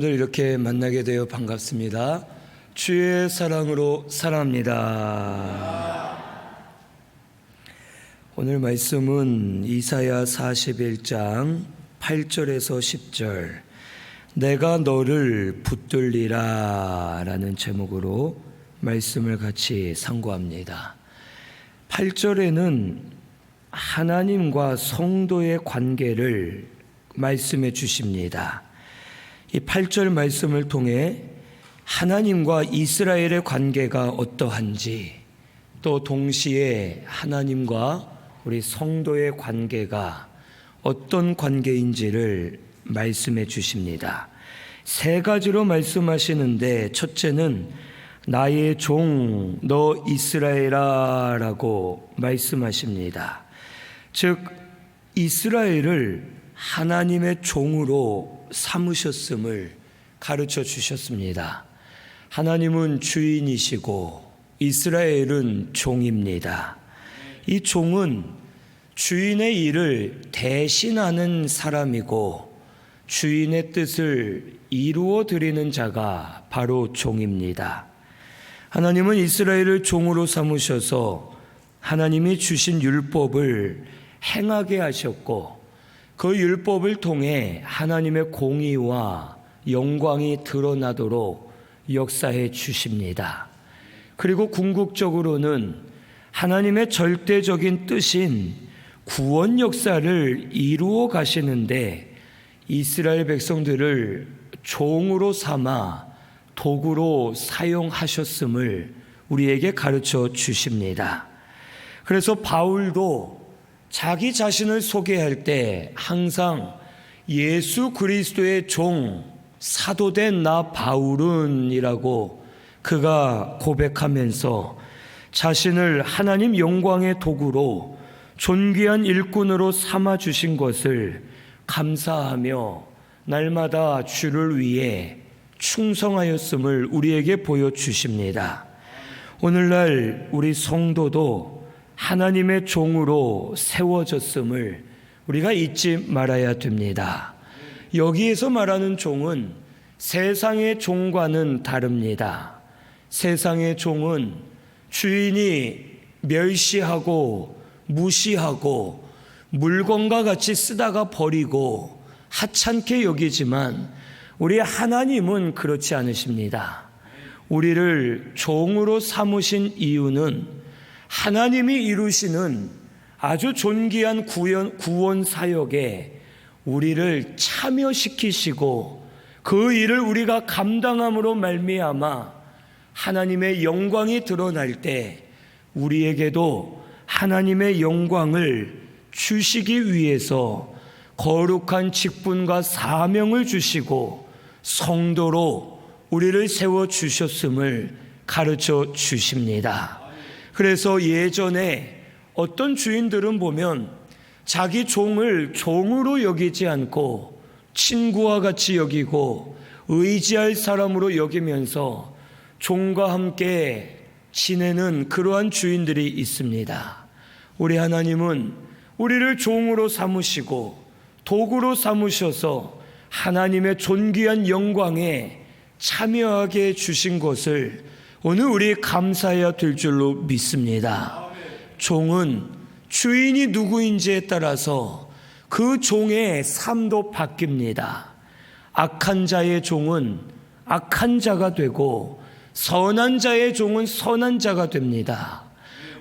오늘 이렇게 만나게 되어 반갑습니다. 주의 사랑으로 사랑합니다. 오늘 말씀은 이사야 41장 8절에서 10절, 내가 너를 붙들리라 라는 제목으로 말씀을 같이 상고합니다. 8절에는 하나님과 성도의 관계를 말씀해 주십니다. 이 8절 말씀을 통해 하나님과 이스라엘의 관계가 어떠한지, 또 동시에 하나님과 우리 성도의 관계가 어떤 관계인지를 말씀해 주십니다. 세 가지로 말씀하시는데, 첫째는 나의 종 너 이스라엘아 라고 말씀하십니다. 즉 이스라엘을 하나님의 종으로 삼으셨음을 가르쳐 주셨습니다. 하나님은 주인이시고 이스라엘은 종입니다. 이 종은 주인의 일을 대신하는 사람이고 주인의 뜻을 이루어 드리는 자가 바로 종입니다. 하나님은 이스라엘을 종으로 삼으셔서 하나님이 주신 율법을 행하게 하셨고, 그 율법을 통해 하나님의 공의와 영광이 드러나도록 역사해 주십니다. 그리고 궁극적으로는 하나님의 절대적인 뜻인 구원 역사를 이루어 가시는데 이스라엘 백성들을 종으로 삼아 도구로 사용하셨음을 우리에게 가르쳐 주십니다. 그래서 바울도 자기 자신을 소개할 때 항상 예수 그리스도의 종, 사도된 나 바울은 이라고 그가 고백하면서 자신을 하나님 영광의 도구로 존귀한 일꾼으로 삼아주신 것을 감사하며 날마다 주를 위해 충성하였음을 우리에게 보여주십니다. 오늘날 우리 성도도 하나님의 종으로 세워졌음을 우리가 잊지 말아야 됩니다. 여기에서 말하는 종은 세상의 종과는 다릅니다. 세상의 종은 주인이 멸시하고 무시하고 물건과 같이 쓰다가 버리고 하찮게 여기지만 우리 하나님은 그렇지 않으십니다. 우리를 종으로 삼으신 이유는 하나님이 이루시는 아주 존귀한 구원 사역에 우리를 참여시키시고 그 일을 우리가 감당함으로 말미암아 하나님의 영광이 드러날 때 우리에게도 하나님의 영광을 주시기 위해서 거룩한 직분과 사명을 주시고 성도로 우리를 세워주셨음을 가르쳐 주십니다. 그래서 예전에 어떤 주인들은 보면 자기 종을 종으로 여기지 않고 친구와 같이 여기고 의지할 사람으로 여기면서 종과 함께 지내는 그러한 주인들이 있습니다. 우리 하나님은 우리를 종으로 삼으시고 도구로 삼으셔서 하나님의 존귀한 영광에 참여하게 주신 것을 오늘 우리 감사해야 될 줄로 믿습니다. 종은 주인이 누구인지에 따라서 그 종의 삶도 바뀝니다. 악한 자의 종은 악한 자가 되고 선한 자의 종은 선한 자가 됩니다.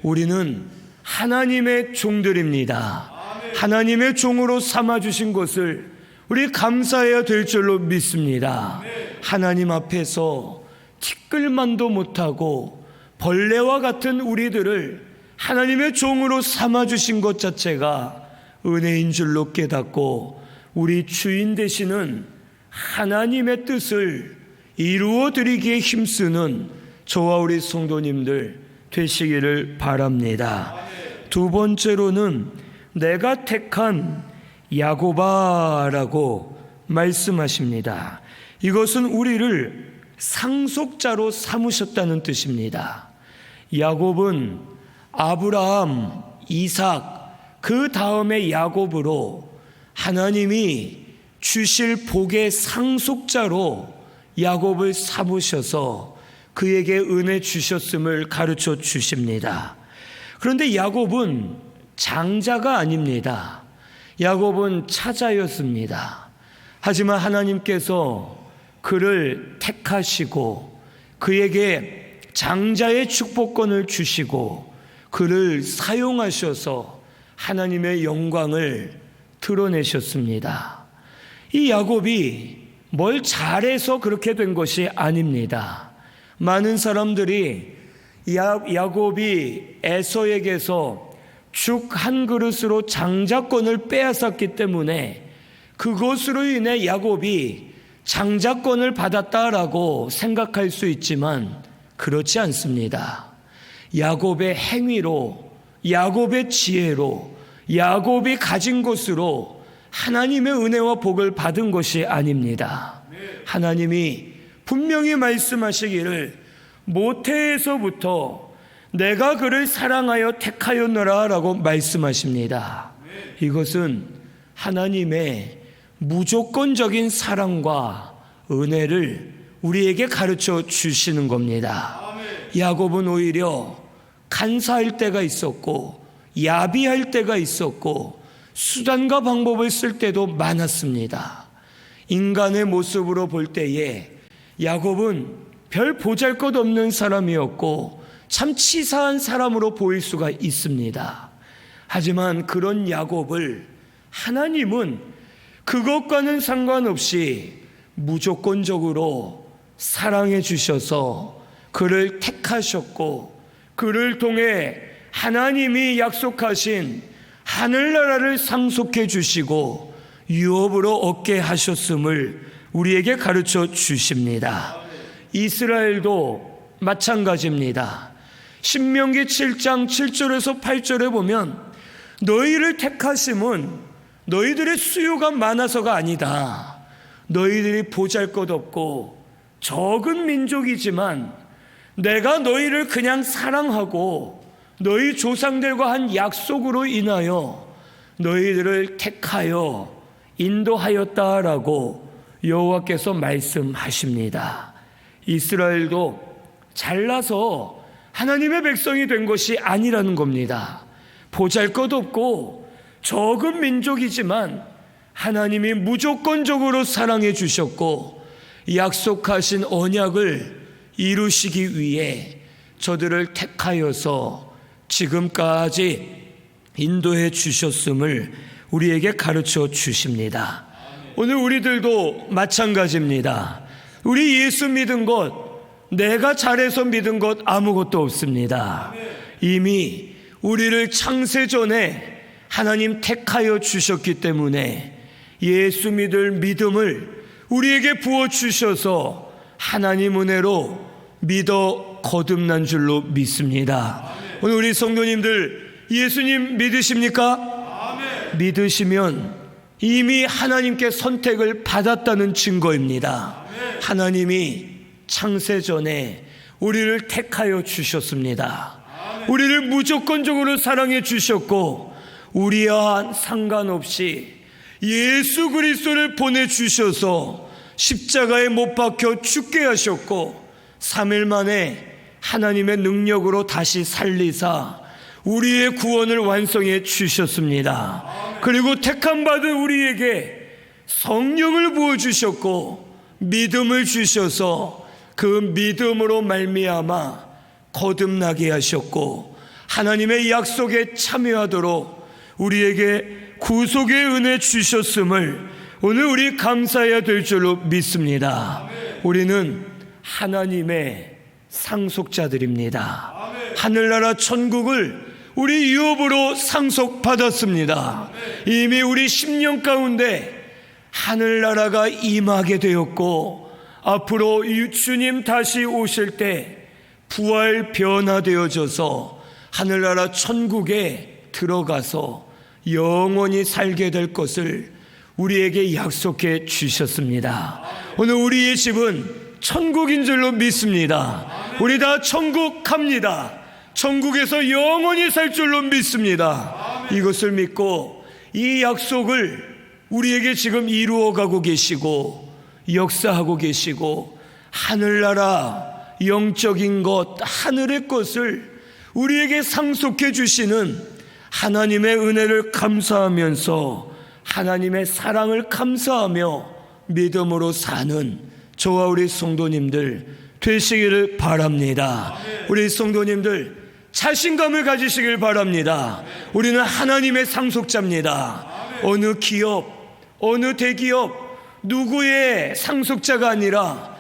우리는 하나님의 종들입니다. 하나님의 종으로 삼아주신 것을 우리 감사해야 될 줄로 믿습니다. 하나님 앞에서 티끌만도 못하고 벌레와 같은 우리들을 하나님의 종으로 삼아주신 것 자체가 은혜인 줄로 깨닫고 우리 주인 되시는 하나님의 뜻을 이루어 드리기에 힘쓰는 저와 우리 성도님들 되시기를 바랍니다. 두 번째로는 내가 택한 야곱아라고 말씀하십니다. 이것은 우리를 상속자로 삼으셨다는 뜻입니다. 야곱은 아브라함, 이삭, 그 다음에 야곱으로 하나님이 주실 복의 상속자로 야곱을 삼으셔서 그에게 은혜 주셨음을 가르쳐 주십니다. 그런데 야곱은 장자가 아닙니다. 야곱은 차자였습니다. 하지만 하나님께서 그를 택하시고 그에게 장자의 축복권을 주시고 그를 사용하셔서 하나님의 영광을 드러내셨습니다. 이 야곱이 뭘 잘해서 그렇게 된 것이 아닙니다. 많은 사람들이 야곱이 에서에게서 죽 한 그릇으로 장자권을 빼앗았기 때문에 그것으로 인해 야곱이 장자권을 받았다라고 생각할 수 있지만 그렇지 않습니다. 야곱의 행위로, 야곱의 지혜로, 야곱이 가진 것으로 하나님의 은혜와 복을 받은 것이 아닙니다. 하나님이 분명히 말씀하시기를 모태에서부터 내가 그를 사랑하여 택하였노라 라고 말씀하십니다. 이것은 하나님의 무조건적인 사랑과 은혜를 우리에게 가르쳐 주시는 겁니다. 야곱은 오히려 간사할 때가 있었고 야비할 때가 있었고 수단과 방법을 쓸 때도 많았습니다. 인간의 모습으로 볼 때에 야곱은 별 보잘것없는 사람이었고 참 치사한 사람으로 보일 수가 있습니다. 하지만 그런 야곱을 하나님은 그것과는 상관없이 무조건적으로 사랑해 주셔서 그를 택하셨고 그를 통해 하나님이 약속하신 하늘나라를 상속해 주시고 유업으로 얻게 하셨음을 우리에게 가르쳐 주십니다. 이스라엘도 마찬가지입니다. 신명기 7장 7절에서 8절에 보면 너희를 택하심은 너희들의 수요가 많아서가 아니다. 너희들이 보잘것없고 적은 민족이지만 내가 너희를 그냥 사랑하고 너희 조상들과 한 약속으로 인하여 너희들을 택하여 인도하였다라고 여호와께서 말씀하십니다. 이스라엘도 잘나서 하나님의 백성이 된 것이 아니라는 겁니다. 보잘것없고 적은 민족이지만 하나님이 무조건적으로 사랑해 주셨고 약속하신 언약을 이루시기 위해 저들을 택하여서 지금까지 인도해 주셨음을 우리에게 가르쳐 주십니다. 오늘 우리들도 마찬가지입니다. 우리 예수 믿은 것, 내가 잘해서 믿은 것 아무것도 없습니다. 이미 우리를 창세전에 하나님 택하여 주셨기 때문에 예수 믿을 믿음을 우리에게 부어주셔서 하나님 은혜로 믿어 거듭난 줄로 믿습니다. 오늘 우리 성도님들 예수님 믿으십니까? 믿으시면 이미 하나님께 선택을 받았다는 증거입니다. 하나님이 창세전에 우리를 택하여 주셨습니다. 우리를 무조건적으로 사랑해 주셨고 우리와 상관없이 예수 그리스도를 보내주셔서 십자가에 못 박혀 죽게 하셨고 3일 만에 하나님의 능력으로 다시 살리사 우리의 구원을 완성해 주셨습니다. 그리고 택함받은 우리에게 성령을 부어주셨고 믿음을 주셔서 그 믿음으로 말미암아 거듭나게 하셨고 하나님의 약속에 참여하도록 우리에게 구속의 은혜 주셨음을 오늘 우리 감사해야 될 줄로 믿습니다. 우리는 하나님의 상속자들입니다. 하늘나라 천국을 우리 유업으로 상속받았습니다. 이미 우리 심령 가운데 하늘나라가 임하게 되었고 앞으로 주님 다시 오실 때 부활 변화되어져서 하늘나라 천국에 들어가서 영원히 살게 될 것을 우리에게 약속해 주셨습니다. 오늘 우리의 집은 천국인 줄로 믿습니다. 우리 다 천국 갑니다. 천국에서 영원히 살 줄로 믿습니다. 이것을 믿고 이 약속을 우리에게 지금 이루어가고 계시고 역사하고 계시고 하늘나라 영적인 것, 하늘의 것을 우리에게 상속해 주시는 하나님의 은혜를 감사하면서 하나님의 사랑을 감사하며 믿음으로 사는 저와 우리 성도님들 되시기를 바랍니다. 우리 성도님들 자신감을 가지시길 바랍니다. 우리는 하나님의 상속자입니다. 어느 기업, 어느 대기업 누구의 상속자가 아니라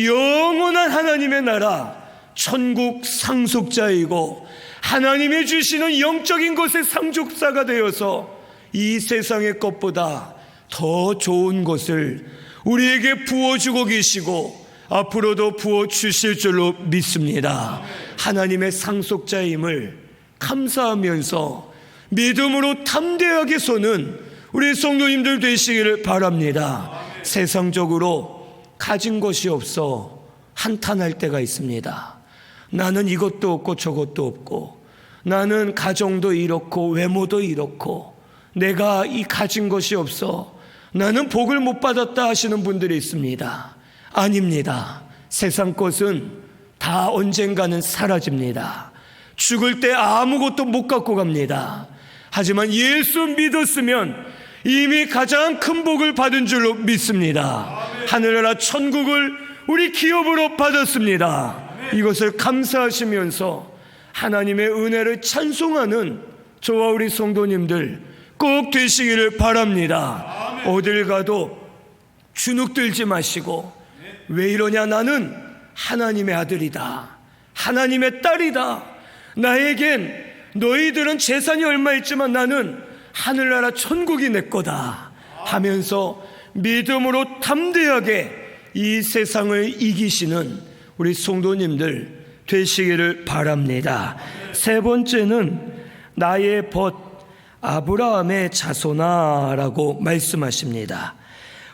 영원한 하나님의 나라 천국 상속자이고 하나님이 주시는 영적인 것의 상속자가 되어서 이 세상의 것보다 더 좋은 것을 우리에게 부어주고 계시고 앞으로도 부어주실 줄로 믿습니다. 하나님의 상속자임을 감사하면서 믿음으로 담대하게 서는 우리 성도님들 되시기를 바랍니다. 세상적으로 가진 것이 없어 한탄할 때가 있습니다. 나는 이것도 없고 저것도 없고 나는 가정도 이렇고 외모도 이렇고 내가 이 가진 것이 없어 나는 복을 못 받았다 하시는 분들이 있습니다. 아닙니다. 세상 것은 다 언젠가는 사라집니다. 죽을 때 아무것도 못 갖고 갑니다. 하지만 예수 믿었으면 이미 가장 큰 복을 받은 줄로 믿습니다. 하늘나라 천국을 우리 기업으로 받았습니다. 이것을 감사하시면서 하나님의 은혜를 찬송하는 저와 우리 성도님들 꼭 되시기를 바랍니다. 어딜 가도 주눅들지 마시고 왜 이러냐, 나는 하나님의 아들이다, 하나님의 딸이다, 나에겐 너희들은 재산이 얼마 있지만 나는 하늘나라 천국이 내 거다 하면서 믿음으로 담대하게 이 세상을 이기시는 우리 성도님들 되시기를 바랍니다. 세 번째는 나의 벗 아브라함의 자손아라고 말씀하십니다.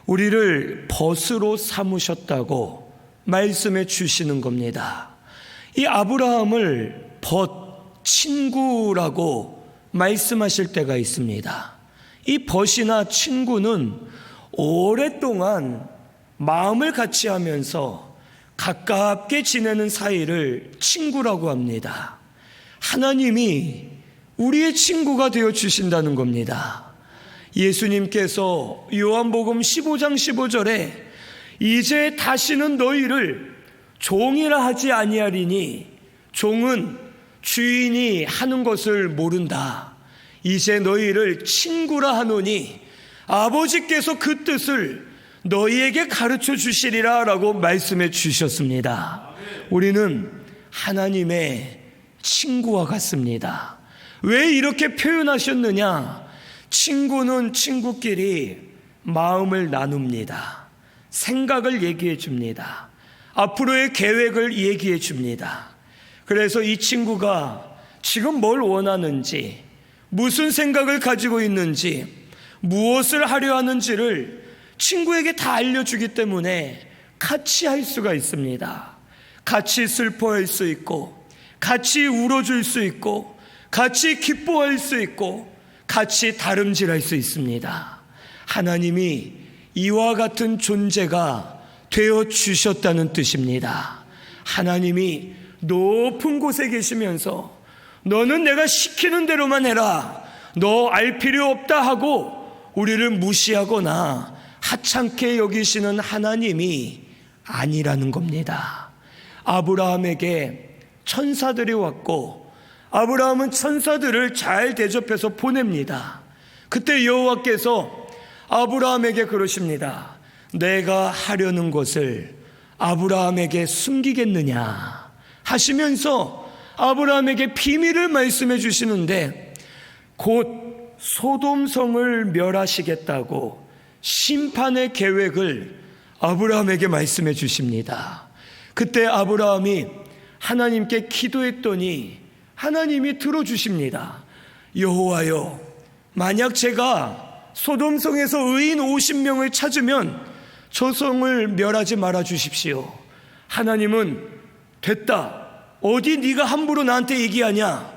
우리를 벗으로 삼으셨다고 말씀해 주시는 겁니다. 이 아브라함을 벗 친구라고 말씀하실 때가 있습니다. 이 벗이나 친구는 오랫동안 마음을 같이 하면서 가깝게 지내는 사이를 친구라고 합니다. 하나님이 우리의 친구가 되어 주신다는 겁니다. 예수님께서 요한복음 15장 15절에 이제 다시는 너희를 종이라 하지 아니하리니 종은 주인이 하는 것을 모른다. 이제 너희를 친구라 하노니 아버지께서 그 뜻을 너희에게 가르쳐 주시리라 라고 말씀해 주셨습니다. 우리는 하나님의 친구와 같습니다. 왜 이렇게 표현하셨느냐? 친구는 친구끼리 마음을 나눕니다. 생각을 얘기해 줍니다. 앞으로의 계획을 얘기해 줍니다. 그래서 이 친구가 지금 뭘 원하는지, 무슨 생각을 가지고 있는지, 무엇을 하려 하는지를 친구에게 다 알려주기 때문에 같이 할 수가 있습니다. 같이 슬퍼할 수 있고, 같이 울어줄 수 있고, 같이 기뻐할 수 있고, 같이 다름질할 수 있습니다. 하나님이 이와 같은 존재가 되어 주셨다는 뜻입니다. 하나님이 높은 곳에 계시면서 너는 내가 시키는 대로만 해라, 너 알 필요 없다 하고 우리를 무시하거나 하찮게 여기시는 하나님이 아니라는 겁니다. 아브라함에게 천사들이 왔고 아브라함은 천사들을 잘 대접해서 보냅니다. 그때 여호와께서 아브라함에게 그러십니다. 내가 하려는 것을 아브라함에게 숨기겠느냐 하시면서 아브라함에게 비밀을 말씀해 주시는데 곧 소돔성을 멸하시겠다고 심판의 계획을 아브라함에게 말씀해 주십니다. 그때 아브라함이 하나님께 기도했더니 하나님이 들어주십니다. 여호와여, 만약 제가 소돔성에서 의인 50명을 찾으면 저 성을 멸하지 말아 주십시오. 하나님은 됐다, 어디 네가 함부로 나한테 얘기하냐,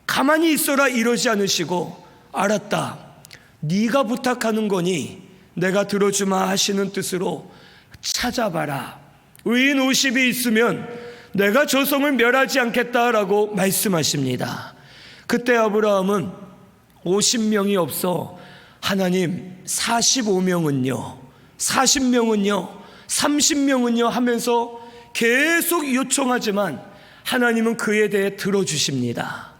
가만히 있어라 이러지 않으시고 알았다, 네가 부탁하는 거니 내가 들어주마 하시는 뜻으로 찾아봐라. 의인 50이 있으면 내가 저 성을 멸하지 않겠다라고 말씀하십니다. 그때 아브라함은 50명이 없어 하나님 45명은요, 40명은요, 30명은요 하면서 계속 요청하지만 하나님은 그에 대해 들어주십니다.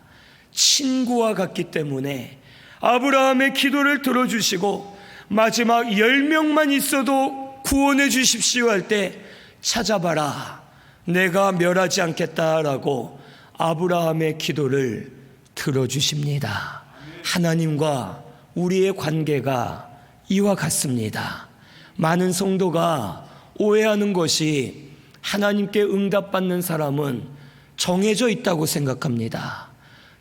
친구와 같기 때문에 아브라함의 기도를 들어주시고 마지막 10명만 있어도 구원해 주십시오 할 때 찾아봐라, 내가 멸하지 않겠다라고 아브라함의 기도를 들어주십니다. 하나님과 우리의 관계가 이와 같습니다. 많은 성도가 오해하는 것이 하나님께 응답받는 사람은 정해져 있다고 생각합니다.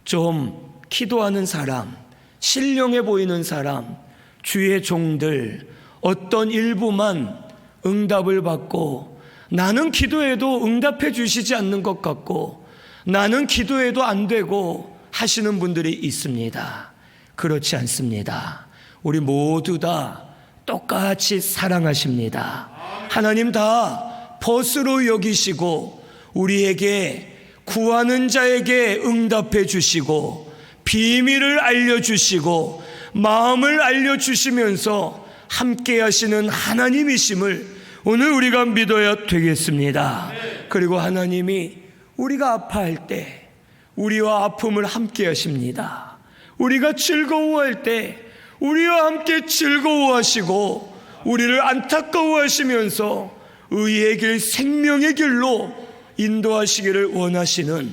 좀 기도하는 사람, 신령해 보이는 사람, 주의 종들 어떤 일부만 응답을 받고 나는 기도해도 응답해 주시지 않는 것 같고 나는 기도해도 안 되고 하시는 분들이 있습니다. 그렇지 않습니다. 우리 모두 다 똑같이 사랑하십니다. 하나님 다 벗으로 여기시고 우리에게 구하는 자에게 응답해 주시고 비밀을 알려주시고 마음을 알려주시면서 함께 하시는 하나님이심을 오늘 우리가 믿어야 되겠습니다. 그리고 하나님이 우리가 아파할 때 우리와 아픔을 함께 하십니다. 우리가 즐거워할 때 우리와 함께 즐거워하시고 우리를 안타까워하시면서 의의 길, 생명의 길로 인도하시기를 원하시는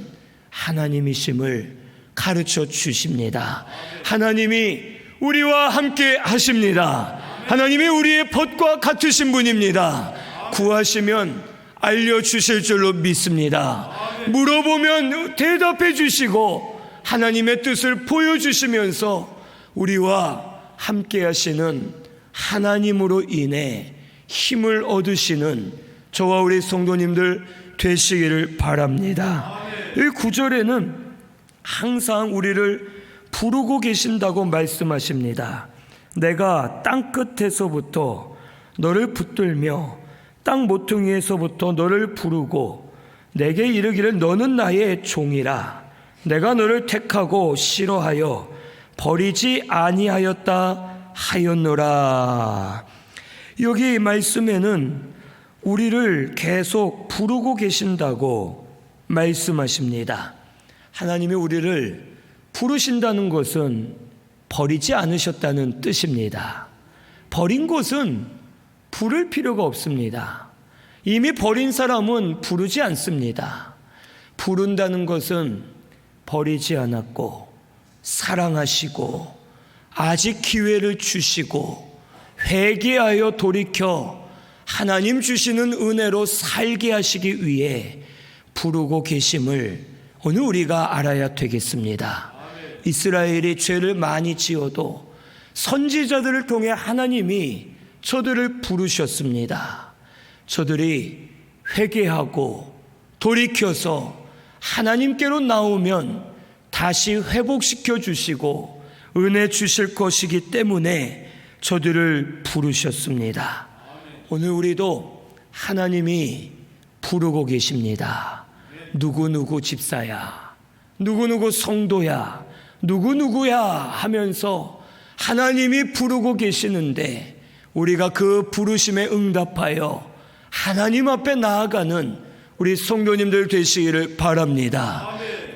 하나님이심을 가르쳐 주십니다. 하나님이 우리와 함께 하십니다. 하나님이 우리의 벗과 같으신 분입니다. 구하시면 알려주실 줄로 믿습니다. 물어보면 대답해 주시고 하나님의 뜻을 보여주시면서 우리와 함께 하시는 하나님으로 인해 힘을 얻으시는 저와 우리 성도님들 되시기를 바랍니다. 이 9절에는 항상 우리를 부르고 계신다고 말씀하십니다. 내가 땅 끝에서부터 너를 붙들며 땅 모퉁이에서부터 너를 부르고 내게 이르기를 너는 나의 종이라. 내가 너를 택하고 싫어하여 버리지 아니하였다 하였노라. 여기 말씀에는 우리를 계속 부르고 계신다고 말씀하십니다. 하나님이 우리를 부르신다는 것은 버리지 않으셨다는 뜻입니다. 버린 것은 부를 필요가 없습니다. 이미 버린 사람은 부르지 않습니다. 부른다는 것은 버리지 않았고 사랑하시고 아직 기회를 주시고 회개하여 돌이켜 하나님 주시는 은혜로 살게 하시기 위해 부르고 계심을 오늘 우리가 알아야 되겠습니다. 이스라엘이 죄를 많이 지어도 선지자들을 통해 하나님이 저들을 부르셨습니다. 저들이 회개하고 돌이켜서 하나님께로 나오면 다시 회복시켜 주시고 은혜 주실 것이기 때문에 저들을 부르셨습니다. 오늘 우리도 하나님이 부르고 계십니다. 누구누구 집사야, 누구누구 성도야, 누구누구야 하면서 하나님이 부르고 계시는데 우리가 그 부르심에 응답하여 하나님 앞에 나아가는 우리 성도님들 되시기를 바랍니다.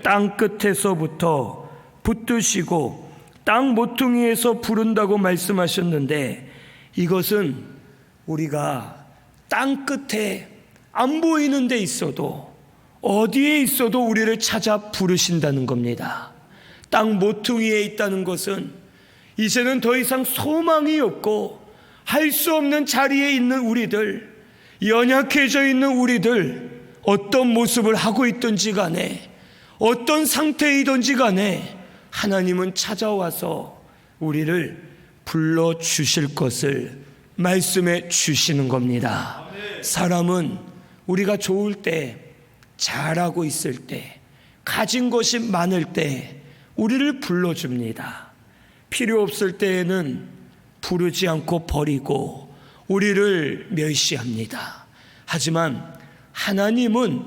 땅 끝에서부터 붙드시고 땅 모퉁이에서 부른다고 말씀하셨는데 이것은 우리가 땅 끝에 안 보이는 데 있어도 어디에 있어도 우리를 찾아 부르신다는 겁니다. 땅 모퉁이에 있다는 것은 이제는 더 이상 소망이 없고 할 수 없는 자리에 있는 우리들, 연약해져 있는 우리들, 어떤 모습을 하고 있든지 간에 어떤 상태이든지 간에 하나님은 찾아와서 우리를 불러주실 것을 말씀해 주시는 겁니다. 사람은 우리가 좋을 때, 잘하고 있을 때, 가진 것이 많을 때 우리를 불러줍니다. 필요 없을 때에는 부르지 않고 버리고 우리를 멸시합니다. 하지만 하나님은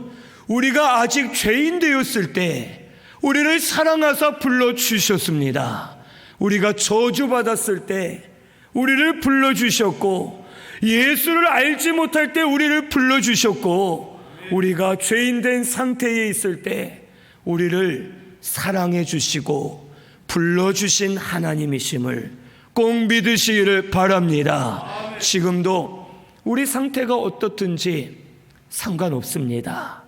우리가 아직 죄인 되었을 때 우리를 사랑하사 불러주셨습니다. 우리가 저주받았을 때 우리를 불러주셨고, 예수를 알지 못할 때 우리를 불러주셨고, 우리가 죄인 된 상태에 있을 때 우리를 사랑해 주시고 불러주신 하나님이심을 꼭 믿으시기를 바랍니다. 지금도 우리 상태가 어떻든지 상관없습니다.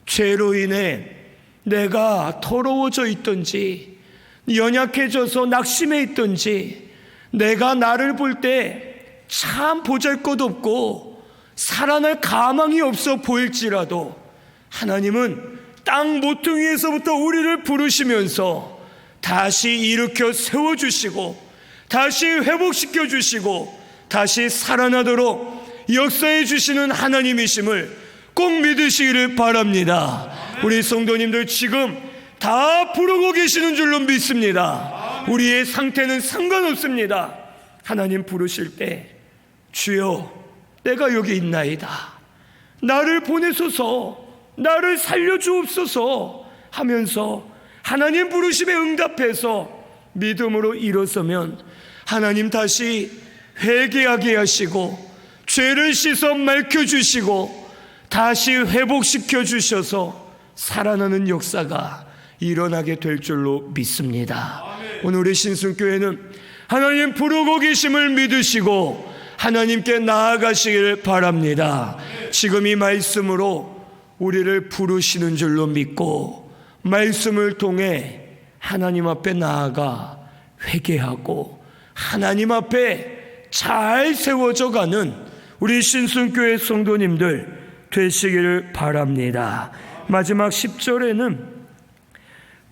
죄로 인해 내가 더러워져 있든지 연약해져서 낙심해 있든지 내가 나를 볼 때 참 보잘것없고 살아날 가망이 없어 보일지라도 하나님은 땅 모퉁이에서부터 우리를 부르시면서 다시 일으켜 세워주시고 다시 회복시켜 주시고 다시 살아나도록 역사해 주시는 하나님이심을 꼭 믿으시기를 바랍니다. 우리 성도님들 지금 다 부르고 계시는 줄로 믿습니다. 우리의 상태는 상관없습니다. 하나님 부르실 때 주여 내가 여기 있나이다, 나를 보내소서, 나를 살려주옵소서 하면서 하나님 부르심에 응답해서 믿음으로 일어서면 하나님 다시 회개하게 하시고 죄를 씻어 맑혀주시고 다시 회복시켜 주셔서 살아나는 역사가 일어나게 될 줄로 믿습니다. 오늘 우리 신순교회는 하나님 부르고 계심을 믿으시고 하나님께 나아가시기를 바랍니다. 지금 이 말씀으로 우리를 부르시는 줄로 믿고 말씀을 통해 하나님 앞에 나아가 회개하고 하나님 앞에 잘 세워져 가는 우리 신순교회 성도님들 되시기를 바랍니다. 마지막 10절에는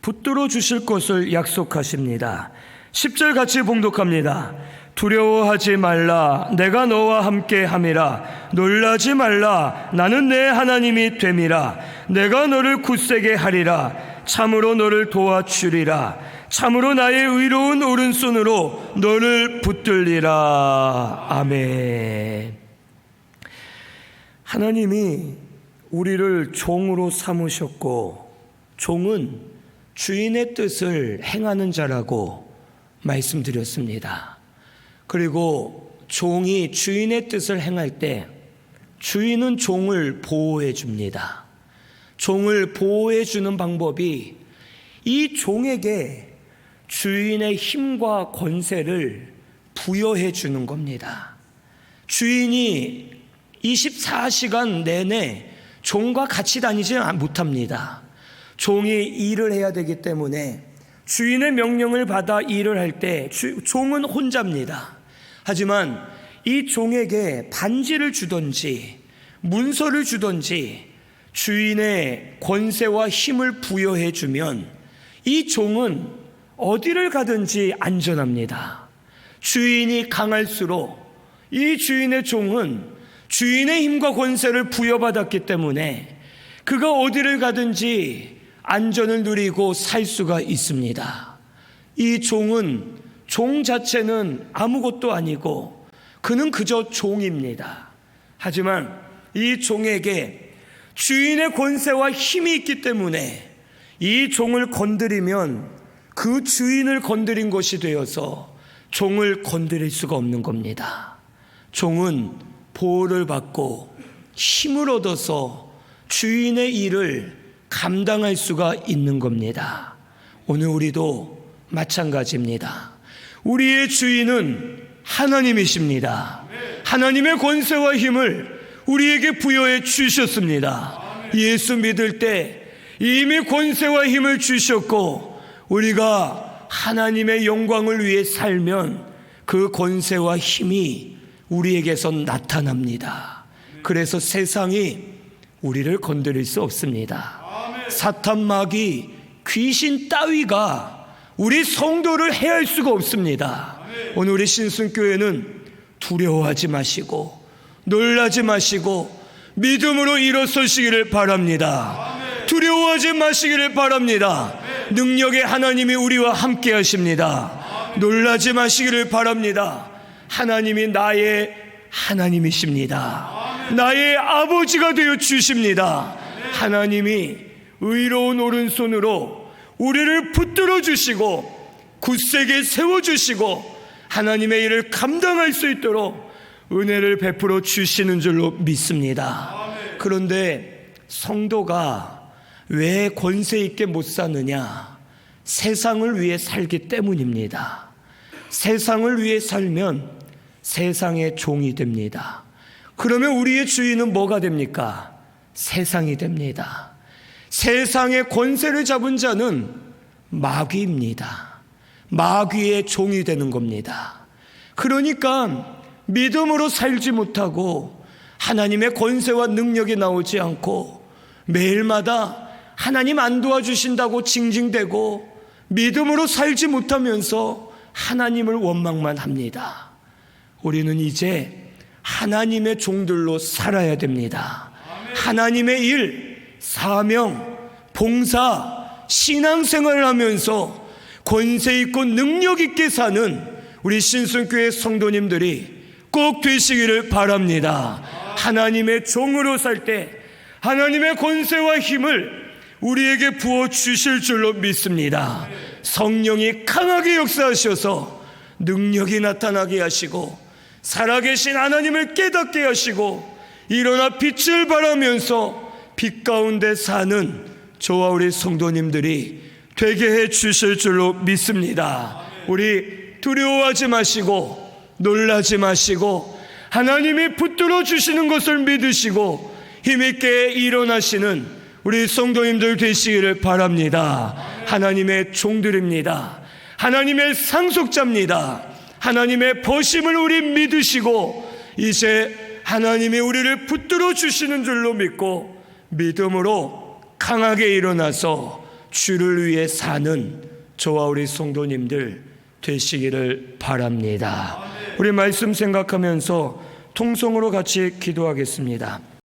붙들어 주실 것을 약속하십니다. 10절 같이 봉독합니다. 두려워하지 말라, 내가 너와 함께 함이라. 놀라지 말라, 나는 내 하나님이 됨이라. 내가 너를 굳세게 하리라. 참으로 너를 도와주리라. 참으로 나의 의로운 오른손으로 너를 붙들리라. 아멘. 하나님이 우리를 종으로 삼으셨고 종은 주인의 뜻을 행하는 자라고 말씀드렸습니다. 그리고 종이 주인의 뜻을 행할 때 주인은 종을 보호해 줍니다. 종을 보호해 주는 방법이 이 종에게 주인의 힘과 권세를 부여해 주는 겁니다. 주인이 24시간 내내 종과 같이 다니지 못합니다. 종이 일을 해야 되기 때문에 주인의 명령을 받아 일을 할 때 종은 혼자입니다. 하지만 이 종에게 반지를 주든지 문서를 주든지 주인의 권세와 힘을 부여해 주면 이 종은 어디를 가든지 안전합니다. 주인이 강할수록 이 주인의 종은 주인의 힘과 권세를 부여받았기 때문에 그가 어디를 가든지 안전을 누리고 살 수가 있습니다. 이 종은 종 자체는 아무것도 아니고 그는 그저 종입니다. 하지만 이 종에게 주인의 권세와 힘이 있기 때문에 이 종을 건드리면 그 주인을 건드린 것이 되어서 종을 건드릴 수가 없는 겁니다. 종은 보호를 받고 힘을 얻어서 주인의 일을 감당할 수가 있는 겁니다. 오늘 우리도 마찬가지입니다. 우리의 주인은 하나님이십니다. 하나님의 권세와 힘을 우리에게 부여해 주셨습니다. 예수 믿을 때 이미 권세와 힘을 주셨고 우리가 하나님의 영광을 위해 살면 그 권세와 힘이 우리에게서 나타납니다. 그래서 세상이 우리를 건드릴 수 없습니다. 사탄 마귀 귀신 따위가 우리 성도를 해할 수가 없습니다. 오늘 우리 신순교회는 두려워하지 마시고 놀라지 마시고 믿음으로 일어서시기를 바랍니다. 두려워하지 마시기를 바랍니다. 능력의 하나님이 우리와 함께 하십니다. 놀라지 마시기를 바랍니다. 하나님이 나의 하나님이십니다. 나의 아버지가 되어 주십니다. 하나님이 의로운 오른손으로 우리를 붙들어 주시고 굳세게 세워주시고 하나님의 일을 감당할 수 있도록 은혜를 베풀어 주시는 줄로 믿습니다. 그런데 성도가 왜 권세 있게 못 사느냐? 세상을 위해 살기 때문입니다. 세상을 위해 살면 세상의 종이 됩니다. 그러면 우리의 주인은 뭐가 됩니까? 세상이 됩니다. 세상의 권세를 잡은 자는 마귀입니다. 마귀의 종이 되는 겁니다. 그러니까 믿음으로 살지 못하고 하나님의 권세와 능력이 나오지 않고 매일마다 하나님 안 도와주신다고 징징대고 믿음으로 살지 못하면서 하나님을 원망만 합니다. 우리는 이제 하나님의 종들로 살아야 됩니다. 하나님의 일, 사명, 봉사, 신앙생활을 하면서 권세 있고 능력 있게 사는 우리 신순교회 성도님들이 꼭 되시기를 바랍니다. 하나님의 종으로 살 때 하나님의 권세와 힘을 우리에게 부어주실 줄로 믿습니다. 성령이 강하게 역사하셔서 능력이 나타나게 하시고 살아계신 하나님을 깨닫게 하시고 일어나 빛을 발하면서 빛 가운데 사는 저와 우리 성도님들이 되게 해 주실 줄로 믿습니다. 우리 두려워하지 마시고 놀라지 마시고 하나님이 붙들어 주시는 것을 믿으시고 힘있게 일어나시는 우리 성도님들 되시기를 바랍니다. 하나님의 종들입니다. 하나님의 상속자입니다. 하나님의 버심을 우리 믿으시고 이제 하나님이 우리를 붙들어 주시는 줄로 믿고 믿음으로 강하게 일어나서 주를 위해 사는 저와 우리 성도님들 되시기를 바랍니다. 우리 말씀 생각하면서 통성으로 같이 기도하겠습니다.